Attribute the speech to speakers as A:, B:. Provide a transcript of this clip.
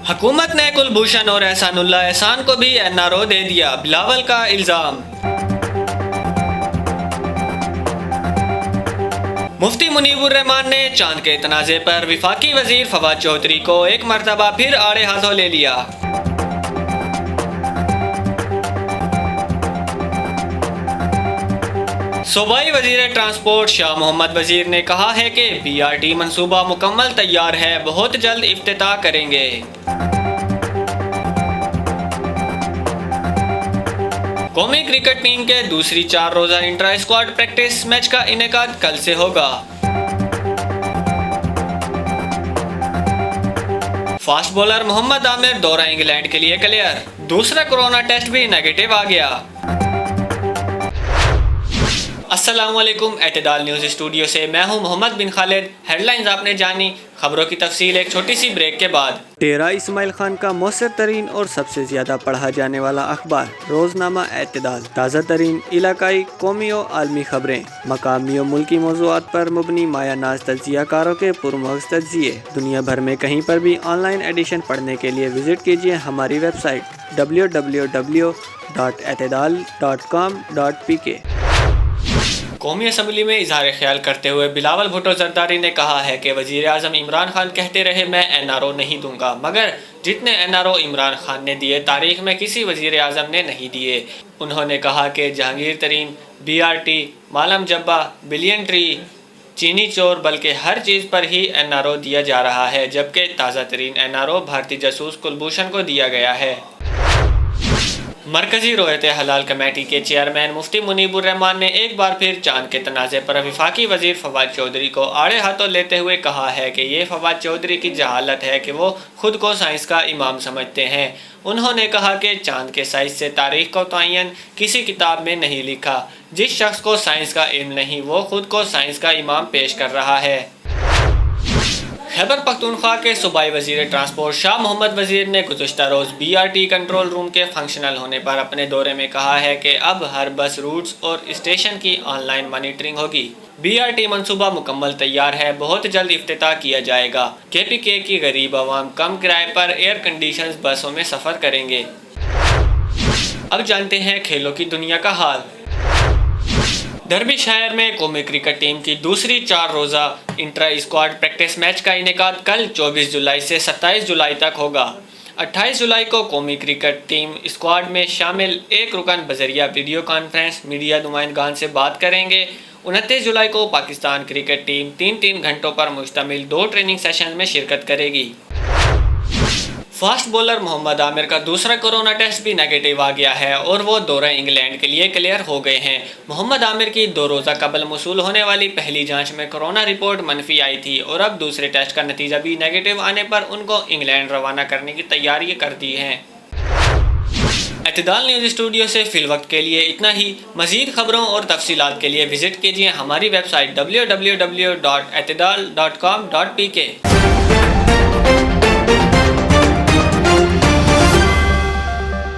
A: हुकूमत ने कुलभूषण और एहसानुल्लाह एहसान को भी एनआरओ दे दिया, बिलावल का इल्ज़ाम। मुफ्ती मुनीबुर रहमान ने चांद के तनाज़े पर वफाकी वजीर फवाद चौधरी को एक मरतबा फिर आड़े हाथों ले लिया। सूबाई वजीर ट्रांसपोर्ट शाह मोहम्मद वजीर ने कहा है कि बीआरटी मंसूबा मुकम्मल तैयार है, बहुत जल्द इफ्तिताह करेंगे। कौमी क्रिकेट टीम के दूसरी 4 रोज़ा इंट्रा स्क्वाड प्रैक्टिस मैच का इनेकाद कल से होगा। फास्ट बॉलर मोहम्मद आमिर दौरा इंग्लैंड के लिए क्लियर, दूसरा कोरोना टेस्ट भी नेगेटिव आ गया। अस्सलामुअलैकुम, एतदाल न्यूज़ स्टूडियो से मैं हूं मोहम्मद बिन खालिद। हेडलाइंस आपने जानी, खबरों की तफसील एक छोटी सी ब्रेक के बाद। डेरा इस्माइल खान का मौसर तरीन और सबसे ज़्यादा पढ़ा जाने वाला अखबार रोज़नामा एतदाल, ताज़ा तरीन इलाकाई, कौमी और आलमी खबरें, मकामी और मुल्की मौज़ूआत पर मुबनी माया नाज तज्ज़ियाकारों के पुरमग़ज़ तज्ज़िये। दुनिया भर में कहीं पर भी ऑनलाइन एडिशन पढ़ने के लिए विज़िट कीजिए हमारी वेबसाइट www.etedal.com.pk। कौमी असम्बली में इजहार ख्याल करते हुए बिलावल भुट्टो जरदारी ने कहा है कि वज़ीर आज़म इमरान खान कहते रहे मैं एनआरओ नहीं दूंगा, मगर जितने एनआरओ इमरान खान ने दिए तारीख में किसी वज़ीर आज़म ने नहीं दिए। उन्होंने कहा कि जहांगीर तरीन, बीआरटी, मालम जब्बा, बिलियन ट्री, चीनी चोर, बल्कि हर चीज़ पर ही एनआरओ दिया जा रहा है, जबकि ताज़ा तरीन एनआरओ भारतीय जासूस कुलभूषण को दिया गया है। मरकजी रोयत हलाल कमेटी के चेयरमैन मुफ्ती मुनीबुर रहमान ने एक बार फिर चांद के तनाज़े पर वफाकी वजीर फवाद चौधरी को आड़े हाथों लेते हुए कहा है कि ये फवाद चौधरी की जहालत है कि वो खुद को साइंस का इमाम समझते हैं। उन्होंने कहा कि चांद के साइज से तारीख को तयन किसी किताब में नहीं लिखा। जिस शख्स को साइंस का इल्म नहीं वो खुद को साइंस का इमाम पेश कर रहा है। खैबर पख्तूनख्वा के सूबाई वजीर ट्रांसपोर्ट शाह मोहम्मद वजीर ने गुज़श्ता रोज़ बीआरटी कंट्रोल रूम के फंक्शनल होने पर अपने दौरे में कहा है कि अब हर बस रूट्स और स्टेशन की ऑनलाइन मॉनिटरिंग होगी। बीआरटी मंसूबा मुकम्मल तैयार है, बहुत जल्द इफ्तिताह किया जाएगा। केपीके की गरीब आवाम कम किराए पर एयर कंडीशंस बसों में सफ़र करेंगे। अब जानते हैं खेलों की दुनिया का हाल। डर्बीशायर में कौमी क्रिकेट टीम की दूसरी 4 रोज़ा इंट्रा स्क्वाड प्रैक्टिस मैच का इनेकाद कल 24 जुलाई से 27 जुलाई तक होगा। 28 जुलाई को कौमी क्रिकेट टीम स्क्वाड में शामिल एक रुकन बजरिया वीडियो कॉन्फ्रेंस मीडिया नुमाइंदगान से बात करेंगे। 29 जुलाई को पाकिस्तान क्रिकेट टीम 3 घंटों पर मुश्तमिल 2 ट्रेनिंग सेशन में शिरकत करेगी। फास्ट बॉलर मोहम्मद आमिर का दूसरा कोरोना टेस्ट भी नेगेटिव आ गया है और वो दौरा इंग्लैंड के लिए क्लियर हो गए हैं। मोहम्मद आमिर की 2 रोज़ा कबल मौसूल होने वाली पहली जांच में कोरोना रिपोर्ट मनफी आई थी और अब दूसरे टेस्ट का नतीजा भी नेगेटिव आने पर उनको इंग्लैंड रवाना करने की तैयारी कर दी है। एतदाल न्यूज़ स्टूडियो से फिलवक्त के लिए इतना ही। मज़ीद खबरों और तफसीलात के लिए विज़िट कीजिए हमारी वेबसाइट www.etedal.com.pk।